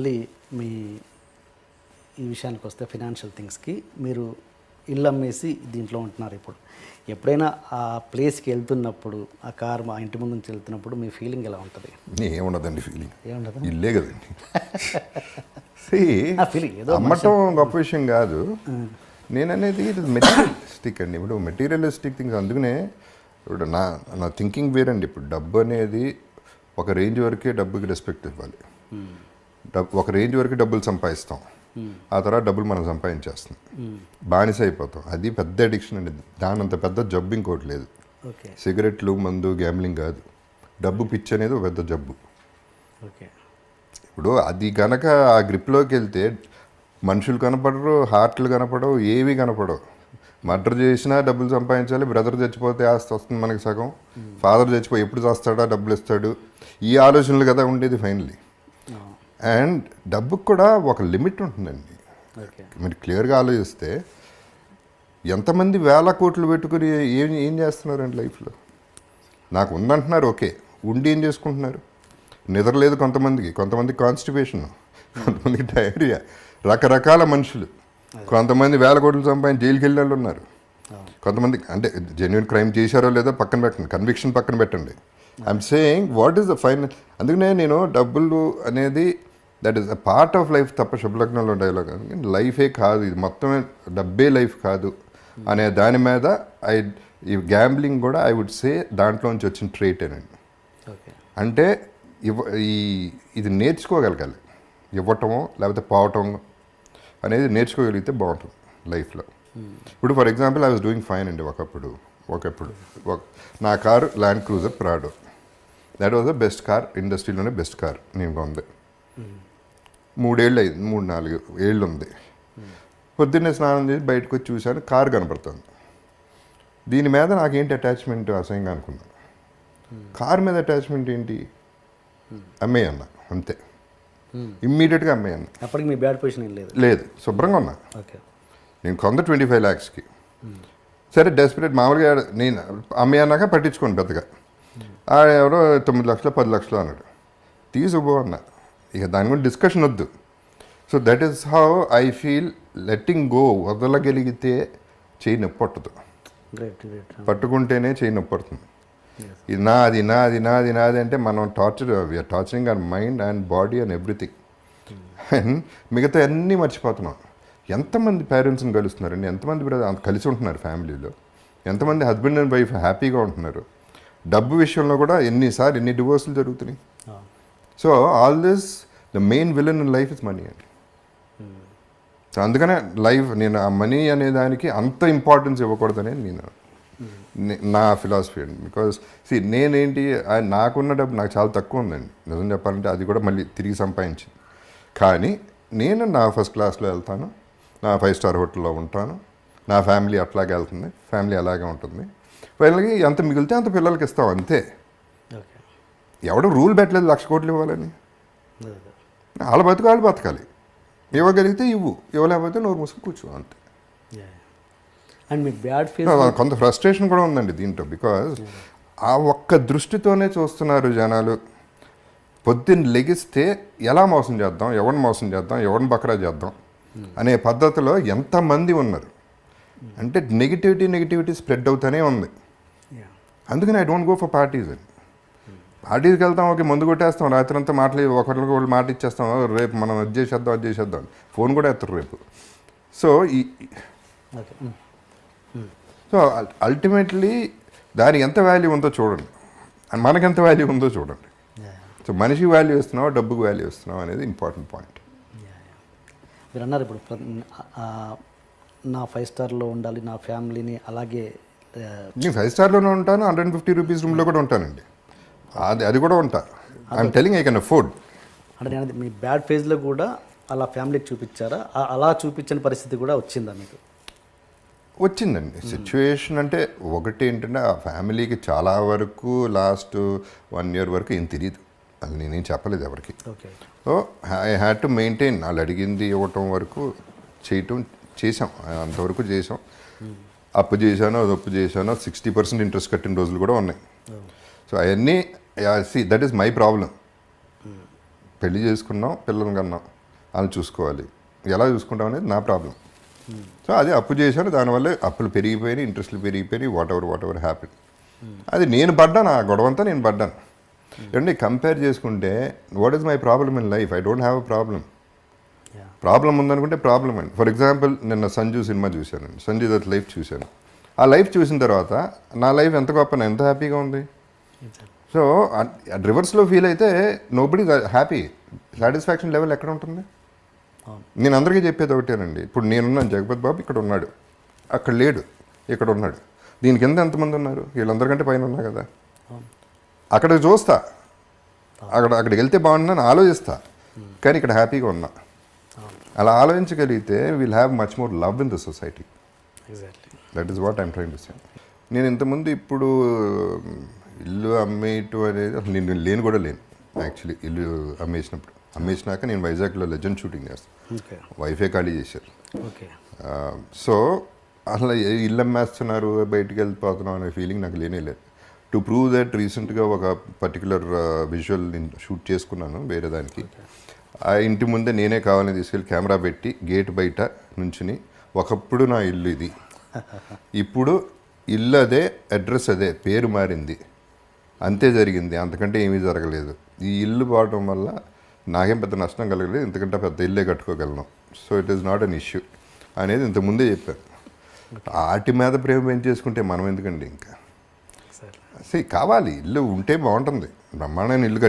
మళ్ళీ మీ ఈ విషయానికి వస్తే ఫినాన్షియల్ థింగ్స్కి మీరు ఇల్లు అమ్మేసి దీంట్లో ఉంటున్నారు. ఇప్పుడు ఎప్పుడైనా ఆ ప్లేస్కి వెళ్తున్నప్పుడు ఆ కార్ మా ఇంటి ముందు నుంచి వెళ్తున్నప్పుడు మీ ఫీలింగ్ ఎలా ఉంటుంది? ఏముండదండి ఫీలింగ్, ఏముండదు, ఇల్లే కదండి. ఫీలింగ్ ఏదో అమ్మటం గొప్ప విషయం కాదు. నేననేది ఇది మెటీరియలిస్టిక్ అండి. ఇప్పుడు మెటీరియలిస్టిక్ థింగ్స్, అందుకనే ఇప్పుడు నా థింకింగ్ వేరండి. ఇప్పుడు డబ్బు అనేది ఒక రేంజ్ వరకే డబ్బుకి రెస్పెక్ట్ ఇవ్వాలి. ఒక రేంజ్ వరకు డబ్బులు సంపాదిస్తాం, ఆ తర్వాత డబ్బులు మనం సంపాదించేస్తాం, బానిస అయిపోతాం. అది పెద్ద అడిక్షన్ అండి. దానంత పెద్ద జబ్బు ఇంకోటి లేదు. సిగరెట్లు, మందు, గ్యాంబ్లింగ్ కాదు, డబ్బు పిచ్చి అనేది ఒక పెద్ద జబ్బు. ఇప్పుడు అది కనుక ఆ గ్రిప్లోకి వెళ్తే మనుషులు కనపడరు, హార్ట్లు కనపడవు, ఏవి కనపడవు. మర్డర్ చేసినా డబ్బులు సంపాదించాలి, బ్రదర్ చచ్చిపోతే ఆస్తి వస్తుంది మనకి సగం, ఫాదర్ చచ్చిపోయి ఎప్పుడు చేస్తాడా డబ్బులు ఇస్తాడు, ఈ ఆలోచనలు కదా ఉండేది ఫైనలీ. అండ్ డబ్బుకు కూడా ఒక లిమిట్ ఉంటుందండి. మీరు క్లియర్గా ఆలోచిస్తే ఎంతమంది వేల కోట్లు పెట్టుకుని ఏం చేస్తున్నారండి లైఫ్లో? నాకు ఉందంటున్నారు, ఓకే, ఉండి ఏం చేసుకుంటున్నారు? నిద్ర లేదు కొంతమందికి కాన్స్టిపేషన్, కొంతమందికి డయేరియా, రకరకాల మనుషులు. కొంతమంది వేల కోట్లు సంపాదించి జైలుకి వెళ్ళే వాళ్ళు ఉన్నారు. కొంతమంది అంటే జెన్యున్ క్రైమ్ చేశారో లేదో పక్కన పెట్టండి, కన్విక్షన్ పక్కన పెట్టండి. I'm saying what is the final. అందుకనే నేను డబ్బులు అనేది that is a part of life తప్ప శుభలగ్నంలో డైలాగ్ లైఫే కాదు, ఇది మొత్తమే డబ్బే లైఫ్ కాదు అనే దాని మీద ఈ గ్యాంబ్లింగ్ కూడా ఐ వుడ్ సే దాంట్లోంచి వచ్చిన ట్రేటేనండి. అంటే ఇది నేర్చుకోగలగాలి, ఇవ్వటమో లేకపోతే పోవటం అనేది నేర్చుకోగలిగితే బాగుంటుంది లైఫ్లో. ఇప్పుడు for example I was doing fine అండి. ఒకప్పుడు నా car Land Cruiser Prado. That was the best car, ఇండస్ట్రీలోనే బెస్ట్ కార్ నేను కొంది. 3-4 ఏళ్ళు ఉంది. పొద్దున్నే స్నానం చేసి బయటకు వచ్చి చూశాను, కారు కనపడుతుంది. దీని మీద నాకేంటి అటాచ్మెంట్ అసహ్యంగా అనుకున్నాను. కారు మీద అటాచ్మెంట్ ఏంటి? అమ్మేయన్నా అంతే, ఇమ్మీడియట్గా అమ్మేయన్నా. అప్పటికి మీ బ్యాడ్ పొజిషన్ లేదు, శుభ్రంగా ఉన్నా. నేను కొంత 25 lakhsకి. సరే డెస్పరేట్ మామూలుగా నేను అమ్మేయన్నాక పట్టించుకోండి పెద్దగా. ఎవరో 9 లక్షలు 10 లక్షలు అన్నాడు, తీసుకుపో అన్నా. ఇక దాని గురించి డిస్కషన్ వద్దు. So that is how I feel. Letting go, వదలగలిగితే చేయి నొప్పి పట్టదు, పట్టుకుంటేనే చేయి నొప్పి పడుతుంది. ఇది నాది నాది నాది నాది అంటే మనం we are torturing our mind and body and everything. And మిగతా అన్నీ మర్చిపోతున్నాం. ఎంతమంది పేరెంట్స్ని కలుస్తున్నారండి, ఎంతమంది కలిసి ఉంటున్నారు ఫ్యామిలీలో, ఎంతమంది హస్బెండ్ అండ్ వైఫ్ హ్యాపీగా ఉంటున్నారు. డబ్బు విషయంలో కూడా ఎన్ని డివోర్సులు జరుగుతున్నాయి. So all this the main villain in life is money అండి. సో అందుకనే నేను ఆ మనీ అనే దానికి అంత ఇంపార్టెన్స్ ఇవ్వకూడదనే నా ఫిలాసఫీ అండి. బికాజ్ నేనేంటి, నాకున్న డబ్బు నాకు చాలా తక్కువ ఉందండి నిజం చెప్పాలంటే. అది కూడా మళ్ళీ తిరిగి సంపాదించింది. కానీ నేను నా ఫస్ట్ క్లాస్లో వెళ్తాను, నా 5-star హోటల్లో ఉంటాను, నా ఫ్యామిలీ అట్లాగే వెళ్తుంది, ఫ్యామిలీ అలాగే ఉంటుంది. పిల్లలకి ఎంత మిగిలితే అంత పిల్లలకి ఇస్తాం అంతే. ఎవడో రూల్ పెట్టలేదు 1,00,000 కోట్లు ఇవ్వాలని. వాళ్ళ బతకాలి. ఇవ్వగలిగితే ఇవ్వలేకపోతే నోరు మూసుకు కూర్చో అంతే. అండ్ మీకు బ్యాడ్ ఫీల్, కొంత ఫ్రస్ట్రేషన్ కూడా ఉందండి దీంట్లో. బికాజ్ ఆ ఒక్క దృష్టితోనే చూస్తున్నారు జనాలు. పొద్దున్న లెగిస్తే ఎలా మోసం చేద్దాం, ఎవరిని బకరా చేద్దాం అనే పద్ధతిలో ఎంతమంది ఉన్నారు అంటే నెగిటివిటీ స్ప్రెడ్ అవుతూనే ఉంది. అందుకని I don't go for parties అండి. పార్టీస్కి వెళ్తాం, ఓకే, ముందు కొట్టేస్తాం, రాత్రి అంతా ఒకళ్ళు మాట ఇచ్చేస్తాం, రేపు మనం అది చేసేద్దాం ఫోన్ కూడా ఎత్తారు రేపు. సో అల్టిమేట్లీ దానికి ఎంత వాల్యూ ఉందో చూడండి, అండ్ మనకెంత వాల్యూ ఉందో చూడండి. సో మనిషికి వాల్యూ ఇస్తున్నావా, డబ్బుకి వాల్యూ ఇస్తున్నావా అనేది ఇంపార్టెంట్ పాయింట్. మీరు అన్నారు ఇప్పుడు నా 5 స్టార్లో ఉండాలి, నా ఫ్యామిలీని అలాగే. నేను 5 స్టార్లోనే ఉంటాను, 150 రూపీస్ రూమ్లో కూడా ఉంటానండి. అది కూడా ఉంటా. I'm telling I can afford. అంటే నేను మీ బ్యాడ్ ఫేజ్లో కూడా అలా ఫ్యామిలీకి చూపించారా? అలా చూపించని పరిస్థితి కూడా వచ్చిందా మీకు? వచ్చిందండి సిచ్యువేషన్. అంటే ఒకటి ఏంటంటే ఆ ఫ్యామిలీకి చాలా వరకు లాస్ట్ 1 year వరకు ఏం తెలియదు, అది నేనేం చెప్పలేదు ఎవరికి. So I had to maintain. వాళ్ళు అడిగింది ఇవ్వటం వరకు చేసాం, అంతవరకు చేసాం. అప్పు చేశాను, 60% ఇంట్రెస్ట్ కట్టిన రోజులు కూడా ఉన్నాయి. సో అవన్నీ దట్ ఈస్ మై ప్రాబ్లం. పెళ్లి చేసుకున్నాం, పిల్లలు కన్నాం, వాళ్ళని చూసుకోవాలి, ఎలా చూసుకుంటాం అనేది నా ప్రాబ్లం. సో అది అప్పు చేశాను, దానివల్ల అప్పులు పెరిగిపోయినాయి, ఇంట్రెస్ట్లు పెరిగిపోయినాయి, వాట్ ఎవర్ హ్యాపెన్. అది నేను పడ్డాను, ఆ గొడవంతా నేను పడ్డాను. ఏమంటే కంపేర్ చేసుకుంటే what is my problem in life? I don't have a problem. Problem ఉందనుకుంటే ప్రాబ్లం అండి. ఫర్ ఎగ్జాంపుల్ నిన్న సంజు సినిమా చూశాను, సంజయ్ దత్ లైఫ్ చూశాను. ఆ లైఫ్ చూసిన తర్వాత నా లైఫ్ ఎంత గొప్ప, ఎంత హ్యాపీగా ఉంది. సో రివర్స్లో ఫీల్ అయితే నోబడీ హ్యాపీ. సాటిస్ఫాక్షన్ లెవెల్ ఎక్కడ ఉంటుంది? నేను అందరికీ చెప్పేది ఒకటేనండి. ఇప్పుడు నేనున్నాను, జగపతి బాబు ఇక్కడ ఉన్నాడు, అక్కడ లేడు, ఇక్కడ ఉన్నాడు. దీని కింద ఎంతమంది ఉన్నారు? వీళ్ళందరికంటే పైన ఉన్నా కదా. అక్కడ చూస్తా, అక్కడికి వెళ్తే బాగుంటుందని ఆలోచిస్తా, కానీ ఇక్కడ హ్యాపీగా ఉన్నా. అలా ఆలోచించగలిగితే will have much more love in the society. That is what I'm trying to say. నేను ఇంతకుముందు ఇప్పుడు ఇల్లు అమ్మేయటం అనేది అసలు నేను లేను కూడా లేను యాక్చువల్లీ. ఇల్లు అమ్మేసినాక నేను వైజాగ్లో లెజెండ్ షూటింగ్ చేస్తాను, వైఫే ఖాళీ చేశారు. సో అసలు ఇల్లు అమ్మేస్తున్నారు, బయటికి వెళ్ళిపోతున్నాం అనే ఫీలింగ్ నాకు లేనే లేదు. టు ప్రూవ్ దట్ రీసెంట్గా ఒక పర్టికులర్ విజువల్ నేను షూట్ చేసుకున్నాను వేరే దానికి. ఆ ఇంటి ముందే నేనే కావాలని తీసుకెళ్ళి కెమెరా పెట్టి గేట్ బయట నుంచుని, ఒకప్పుడు నా ఇల్లు ఇది, ఇప్పుడు ఇల్లు అదే, అడ్రస్ అదే, పేరు మారింది, అంతే జరిగింది, అంతకంటే ఏమీ జరగలేదు. ఈ ఇల్లు పోవడం వల్ల నాకేం పెద్ద నష్టం కలగలేదు, ఎందుకంటే పెద్ద ఇల్లే కట్టుకోగలను. So it is not an issue అనేది ఇంతకుముందే చెప్పాను. వాటి మీద ప్రేమ పెంచేసుకుంటే మనం ఎందుకండి ఇంకా. కావాలి, ఇల్లు ఉంటే బాగుంటుంది. బ్రహ్మాండమైన ఇల్లు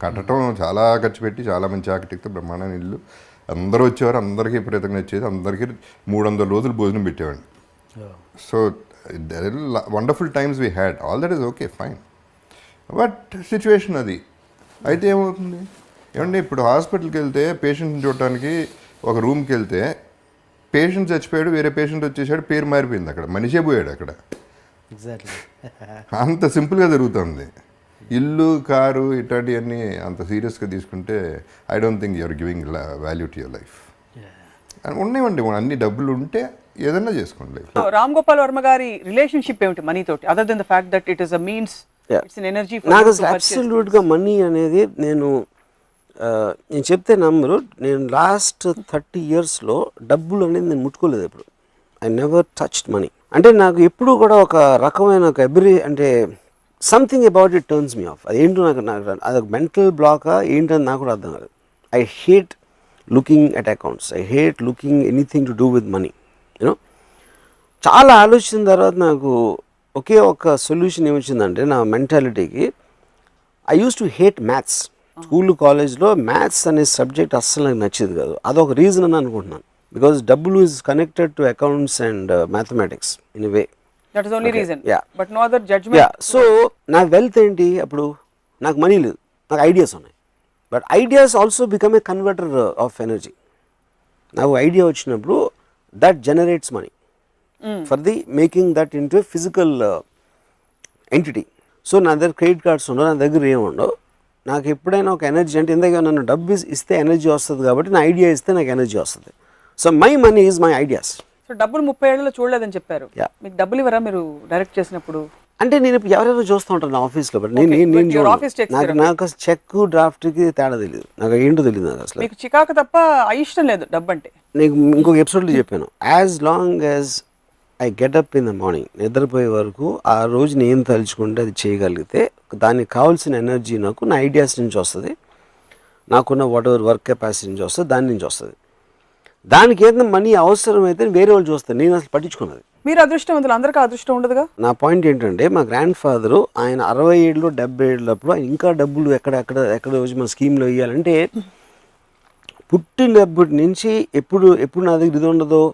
కట్టడం చాలా ఖర్చు పెట్టి చాలా మంచి ఆర్కిటెక్ట్, బ్రహ్మాండమైన ఇల్లు. అందరూ వచ్చేవారు, అందరికీ విపరీతంగా వచ్చేది, అందరికీ 300 రోజులు భోజనం పెట్టేవాడిని. So wonderful times we had, all that is okay fine. But situation అది అయితే ఏమవుతుంది ఏమంటే, ఇప్పుడు హాస్పిటల్కి వెళ్తే పేషెంట్ని చూడటానికి ఒక రూమ్కి వెళ్తే పేషెంట్ చచ్చిపోయాడు, వేరే పేషెంట్ వచ్చేసాడు, పేరు మారిపోయింది, అక్కడ మనిషే పోయాడు అక్కడ. అంత సింపుల్గా జరుగుతుంది. ఇల్లు, కారు ఇట్లాంటివన్నీ అంత సీరియస్గా తీసుకుంటే I don't think you're giving value to your life. ఉన్నాయండి, అన్ని డబ్బులు ఉంటే ఏదన్నా చేసుకోండి లైఫ్. రామ్ గోపాల్ వర్మ గారి రిలేషన్షిప్ ఏమిటి మనీ తోటి, other than the fact that it is a means, it's an energy? నాకు అబ్సల్యూట్గా మనీ అనేది నేను చెప్తే నమ్మరు. నేను లాస్ట్ 30 yearsలో డబ్బులు అనేది నేను ముట్టుకోలేదు ఎప్పుడు. I never touched money. అంటే నాకు ఎప్పుడు కూడా ఒక రకమైన ఒక అంటే something about it turns me of. అదేంటో నాకు అదొక మెంటల్ బ్లాకా ఏంటని నాకు కూడా అర్థం కాదు. I hate looking at accounts, I hate looking anything to do with money. You know, చాలా ఆలోచించిన తర్వాత నాకు ఒకే ఒక సొల్యూషన్ ఏమొచ్చిందంటే నా మెంటాలిటీకి, I use to hate maths. School కాలేజ్లో మ్యాథ్స్ అనే సబ్జెక్ట్ అస్సలు నాకు నచ్చేది కాదు. అదొక రీజన్ అని అనుకుంటున్నాను. బికాజ్ డబ్బులు is connected to accounts and mathematics in a way. That is only reason. Yeah, but no other judgement. Yeah, so నా వెల్త్ ఏంటి? అప్పుడు నాకు మనీ లేదు, నాకు ఐడియాస్ ఉన్నాయి. But ideas also become a converter of energy. నాకు idea వచ్చినప్పుడు that generates money for the making that into physical entity. So నా దగ్గర క్రెడిట్ కార్డ్స్ ఉండవు, నా దగ్గర ఏముండవు. నాకు ఎప్పుడైనా ఒక ఎనర్జీ అంటే, ఎందుకంటే నన్ను డబ్బు ఇస్తే ఎనర్జీ వస్తుంది కాబట్టి నా ఐడియా ఇస్తే నాకు ఎనర్జీ వస్తుంది. So my money is my ideas. So డబ్బులు 30 ఏళ్లలో చూడలేదని చెప్పారు. మీకు డబ్బులు ఇవ్వరా మీరు డైరెక్ట్ చేసినప్పుడు? అంటే నేను ఇప్పుడు ఎవరెవరో చూస్తూ ఉంటాను నా ఆఫీస్లో, బట్ నాకు చెక్ డ్రాఫ్ట్కి తేడా తెలియదు, నాకు ఏంటో తెలియదు. నాకు అసలు మీకు చికాకు తప్ప ఇష్టం లేదు డబ్బు అంటే. నీకు ఇంకొక ఎపిసోడ్లో చెప్పాను, as long as I get up in the morning, నిద్రపోయే వరకు ఆ రోజు నేను తలుచుకుంటే అది చేయగలిగితే దానికి కావాల్సిన ఎనర్జీ నాకు నా ఐడియాస్ నుంచి వస్తుంది, నాకున్న వాట్ ఎవర్ వర్క్ కెపాసిటీ నుంచి వస్తుంది, దాని నుంచి వస్తుంది. దానికి ఏదైనా మనీ అవసరమైతే వేరే వాళ్ళు చూస్తారు, నేను అసలు పట్టించుకున్నది. మీరు అదృష్టవంతులు, అందరికీ అదృష్టం ఉండదుగా. నా పాయింట్ ఏంటంటే, మా గ్రాండ్ ఫాదరు ఆయన 67 70 ఏళ్ళప్పుడు ఆయన ఇంకా డబ్బులు ఎక్కడ వచ్చి మన స్కీమ్లో ఇవ్వాలంటే, పుట్టినప్పటి నుంచి ఎప్పుడు నా దగ్గర ఇది ఉండదో,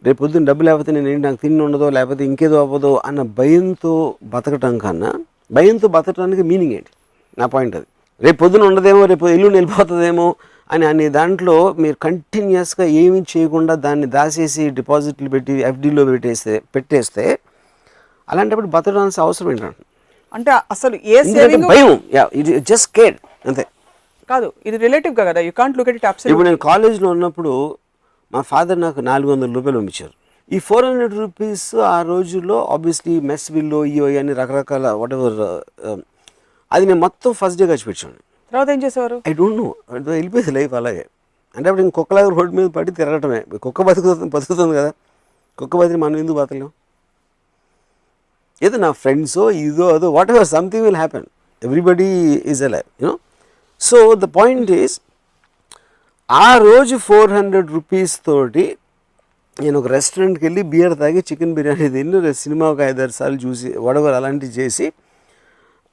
రేపు పొద్దున్న డబ్బు లేకపోతే నాకు తిండి ఉండదో, లేకపోతే ఇంకేదో అవ్వదో అన్న భయంతో బతకటం కన్నా, భయంతో బతకడానికి మీనింగ్ ఏంటి? నా పాయింట్ అది. రేపు పొద్దున ఉండదేమో, రేపు ఎల్లుండి వెళ్ళిపోతుందేమో అని దాంట్లో మీరు కంటిన్యూస్గా ఏమీ చేయకుండా దాన్ని దాచేసి డిపాజిట్లు పెట్టి ఎఫ్డీలో పెట్టేస్తే అలాంటప్పుడు బతకడానికి అవసరం ఏంటంటే, అంటే అసలు ఏ సేవింగ్ భయం, ఇది జస్ట్ కేర్ అంతే. కాదు, ఇది రిలేటివ్ కదా, you can't look at it absolutely. ఇప్పుడు నేను కాలేజ్లో ఉన్నప్పుడు మా ఫాదర్ నాకు 400 రూపాయలు పంపించారు. ఈ 400 రూపీస్ ఆ రోజుల్లో ఆబ్వియస్లీ మెస్ బిల్లు ఇవో అని రకరకాల వాట్ ఎవర్, అది నేను మొత్తం ఫస్ట్ డే ఖర్చు పెట్టాను. తర్వాత ఏం చేసేవారు? ఐ డోంట్ నో, వెళ్ళిపోయింది లైఫ్ అలాగే. అంటే అప్పుడు ఇంకొకలాగా రోడ్డు మీద పడి తిరగటమే. కుక్క బతుకుతుంది కదా, కుక్క బతికి మనం ఎందుకు బతకలేం? ఏదో నా ఫ్రెండ్సో ఇదో అదో what ever something will happen, everybody is alive you know. So the point is, ఆ రోజు 400 రూపీస్ తోటి నేను ఒక రెస్టారెంట్కి వెళ్ళి బియర్ తాగి చికెన్ బిర్యానీ తిని సినిమా ఒక 5-6 సార్లు చూసి వడవర్ అలాంటివి చేసి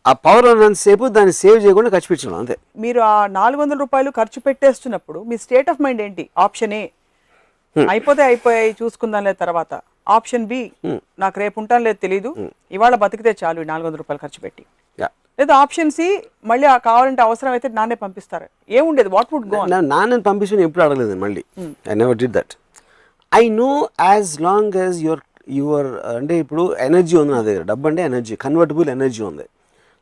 ఆ పవర్ ఉన్నంతసేపు దాన్ని సేవ్ చేయకుండా ఖర్చు పెట్టాను అంతే. మీరు ఆ 400 రూపాయలు ఖర్చు పెట్టేస్తున్నప్పుడు మీ స్టేట్ ఆఫ్ మైండ్ ఏంటి? ఆప్షన్ ఏ, అయిపోయాయి చూసుకుందాం లేదు తర్వాత. ఆప్షన్ బి, నాకు రేపు ఉంటాను లేదు తెలీదు, ఇవాళ బతికితే చాలు 400 రూపాయలు ఖర్చు పెట్టి. లేదా ఆప్షన్ సి, మళ్ళీ కావాలంటే అవసరం అయితే నాన్నే పంపిస్తారు. ఏముండేది? What would go? నాన్నని పంపించి ఎప్పుడు అడగలేదు మళ్ళీ. I never did that. I know as long as your అంటే ఇప్పుడు ఎనర్జీ ఉంది నా దగ్గర, డబ్బు అంటే ఎనర్జీ, కన్వర్టబుల్ ఎనర్జీ ఉంది.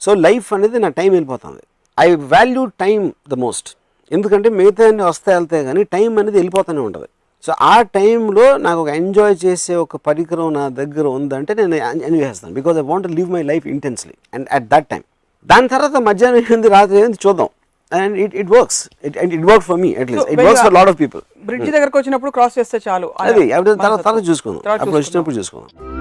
సో లైఫ్ అనేది నా టైం వెళ్ళిపోతుంది. I value time the most. ఎందుకంటే మిగతా అన్ని వస్తే వెళ్తాయి కానీ టైం అనేది వెళ్ళిపోతూనే ఉంటుంది. సో ఆ టైంలో నాకు ఒక ఎంజాయ్ చేసే ఒక పరికరం నా దగ్గర ఉందంటే నేను ఎంజాయ్ చేస్తాను, because I want to live my life intensely and at that time. దాని తర్వాత మధ్యాహ్నం ఏంది రాత్రి ఏంది చూద్దాం. And it works, it work for me at least, it works for lot of people. Bridge దగ్గరకు వచ్చినప్పుడు క్రాస్ చేస్తే చాలు, అది తర్వాత చూసుకుందాం, అప్పుడు వచ్చినప్పుడు చూసుకుందాం.